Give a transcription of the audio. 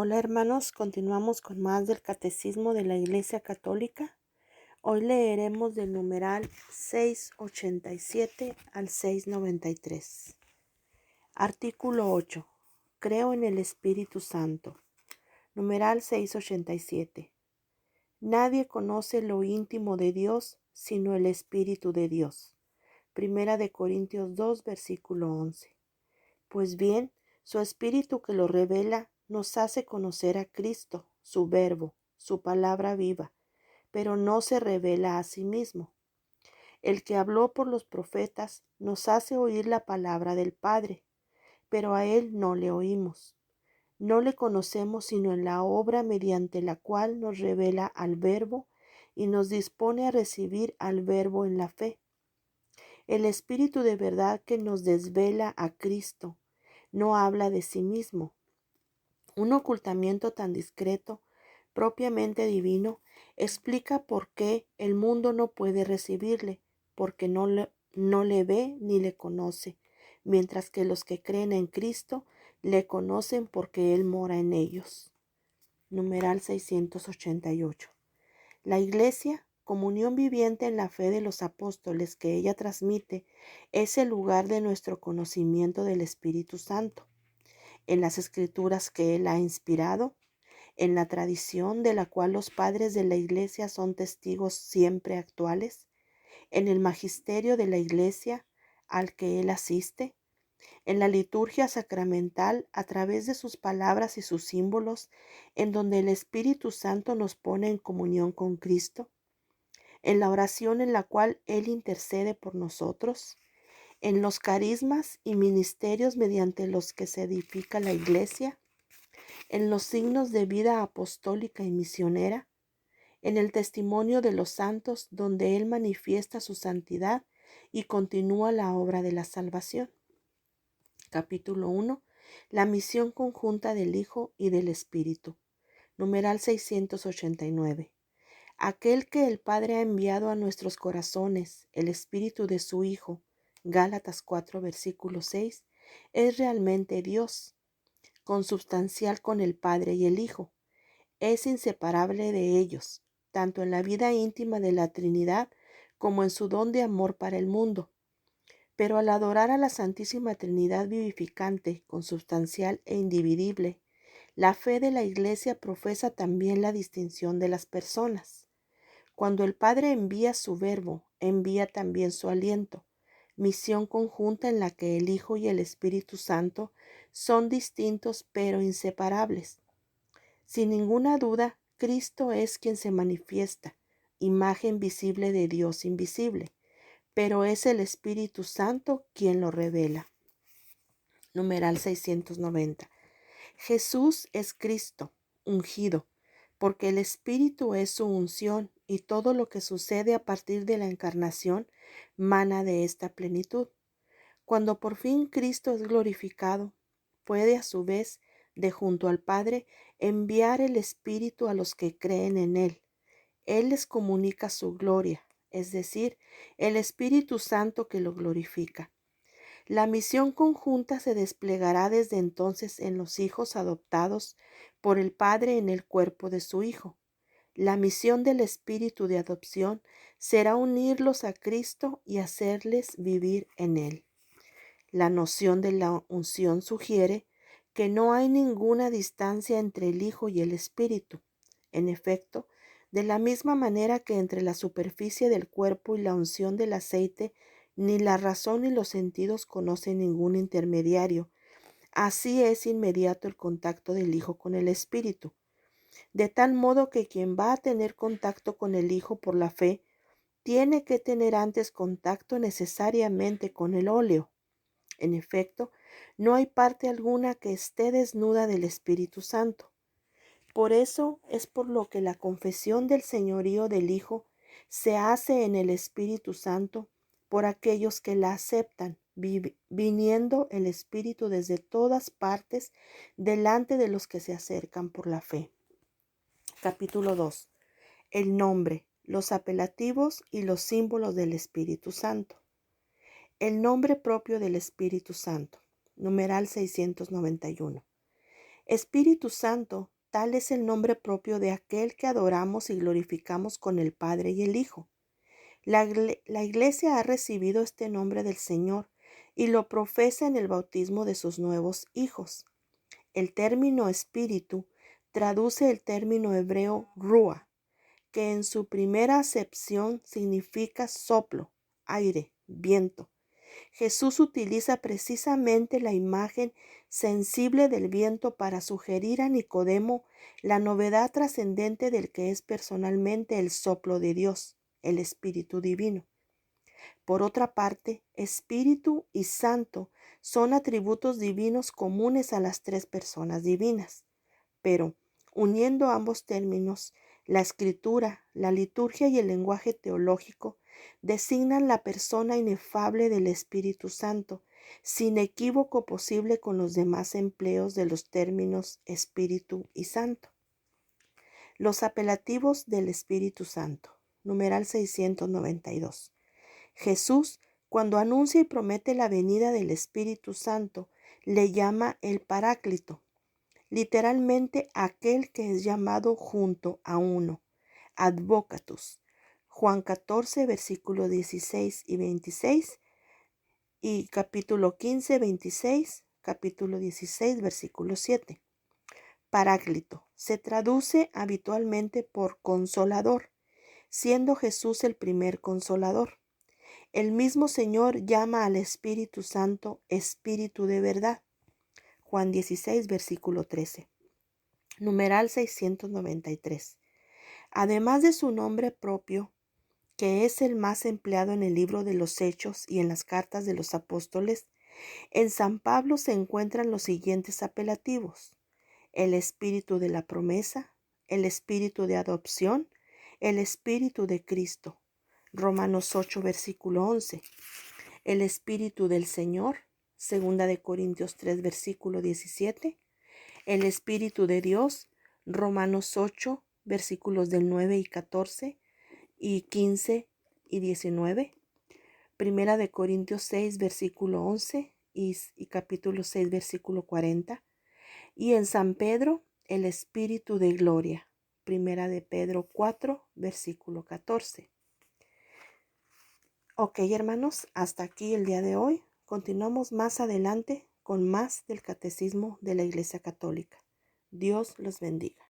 Hola hermanos, continuamos con más del Catecismo de la Iglesia Católica. Hoy leeremos del numeral 687 al 693. Artículo 8. Creo en el Espíritu Santo. Numeral 687. Nadie conoce lo íntimo de Dios sino el Espíritu de Dios. Primera de Corintios 2, versículo 11. Pues bien, su Espíritu que lo revela nos hace conocer a Cristo, su Verbo, su palabra viva, pero no se revela a sí mismo. El que habló por los profetas nos hace oír la palabra del Padre, pero a Él no le oímos. No le conocemos sino en la obra mediante la cual nos revela al Verbo y nos dispone a recibir al Verbo en la fe. El Espíritu de verdad que nos desvela a Cristo no habla de sí mismo. Un ocultamiento tan discreto, propiamente divino, explica por qué el mundo no puede recibirle, porque no le ve ni le conoce, mientras que los que creen en Cristo le conocen porque Él mora en ellos. Numeral 688. La Iglesia, comunión viviente en la fe de los apóstoles que ella transmite, es el lugar de nuestro conocimiento del Espíritu Santo. En las escrituras que Él ha inspirado, en la tradición de la cual los padres de la Iglesia son testigos siempre actuales, en el magisterio de la Iglesia al que Él asiste, en la liturgia sacramental a través de sus palabras y sus símbolos, en donde el Espíritu Santo nos pone en comunión con Cristo, en la oración en la cual Él intercede por nosotros, en los carismas y ministerios mediante los que se edifica la Iglesia, en los signos de vida apostólica y misionera, en el testimonio de los santos donde Él manifiesta su santidad y continúa la obra de la salvación. Capítulo 1. La misión conjunta del Hijo y del Espíritu. Numeral 689. Aquel que el Padre ha enviado a nuestros corazones, el Espíritu de su Hijo, Gálatas 4, versículo 6, es realmente Dios, consubstancial con el Padre y el Hijo. Es inseparable de ellos, tanto en la vida íntima de la Trinidad como en su don de amor para el mundo. Pero al adorar a la Santísima Trinidad vivificante, consubstancial e indivisible, la fe de la Iglesia profesa también la distinción de las personas. Cuando el Padre envía su Verbo, envía también su aliento, misión conjunta en la que el Hijo y el Espíritu Santo son distintos pero inseparables. Sin ninguna duda, Cristo es quien se manifiesta, imagen visible de Dios invisible, pero es el Espíritu Santo quien lo revela. Numeral 690. Jesús es Cristo, ungido, porque el Espíritu es su unción y todo lo que sucede a partir de la encarnación mana de esta plenitud. Cuando por fin Cristo es glorificado, puede a su vez, de junto al Padre, enviar el Espíritu a los que creen en Él. Él les comunica su gloria, es decir, el Espíritu Santo que lo glorifica. La misión conjunta se desplegará desde entonces en los hijos adoptados por el Padre en el cuerpo de su Hijo. La misión del Espíritu de adopción será unirlos a Cristo y hacerles vivir en Él. La noción de la unción sugiere que no hay ninguna distancia entre el Hijo y el Espíritu. En efecto, de la misma manera que entre la superficie del cuerpo y la unción del aceite, ni la razón ni los sentidos conocen ningún intermediario, así es inmediato el contacto del Hijo con el Espíritu. De tal modo que quien va a tener contacto con el Hijo por la fe, tiene que tener antes contacto necesariamente con el óleo. En efecto, no hay parte alguna que esté desnuda del Espíritu Santo. Por eso es por lo que la confesión del señorío del Hijo se hace en el Espíritu Santo por aquellos que la aceptan, viniendo el Espíritu desde todas partes delante de los que se acercan por la fe. Capítulo 2. El nombre, los apelativos y los símbolos del Espíritu Santo. El nombre propio del Espíritu Santo. Numeral 691. Espíritu Santo, tal es el nombre propio de aquel que adoramos y glorificamos con el Padre y el Hijo. La Iglesia ha recibido este nombre del Señor y lo profesa en el bautismo de sus nuevos hijos. El término espíritu traduce el término hebreo ruah, que en su primera acepción significa soplo, aire, viento. Jesús utiliza precisamente la imagen sensible del viento para sugerir a Nicodemo la novedad trascendente del que es personalmente el soplo de Dios, el Espíritu Divino. Por otra parte, Espíritu y Santo son atributos divinos comunes a las tres personas divinas, pero uniendo ambos términos, la escritura, la liturgia y el lenguaje teológico designan la persona inefable del Espíritu Santo, sin equívoco posible con los demás empleos de los términos Espíritu y Santo. Los apelativos del Espíritu Santo. Numeral 692. Jesús, cuando anuncia y promete la venida del Espíritu Santo, le llama el Paráclito, literalmente aquel que es llamado junto a uno, advocatus. Juan 14, versículos 16 y 26 y capítulo 15, 26, capítulo 16, versículo 7. Paráclito se traduce habitualmente por consolador, siendo Jesús el primer consolador. El mismo Señor llama al Espíritu Santo Espíritu de verdad. Juan 16, versículo 13. Numeral 693. Además de su nombre propio, que es el más empleado en el libro de los Hechos y en las cartas de los apóstoles, en San Pablo se encuentran los siguientes apelativos: el Espíritu de la promesa, el Espíritu de adopción, el Espíritu de Cristo. Romanos 8, versículo 11. El Espíritu del Señor, 2 de Corintios 3, versículo 17. El Espíritu de Dios, Romanos 8, versículos del 9 y 14 y 15 y 19. Primera de Corintios 6, versículo 11 y capítulo 6, versículo 40. Y en San Pedro, el Espíritu de gloria. Primera de Pedro 4, versículo 14. Ok, hermanos, hasta aquí el día de hoy. Continuamos más adelante con más del Catecismo de la Iglesia Católica. Dios los bendiga.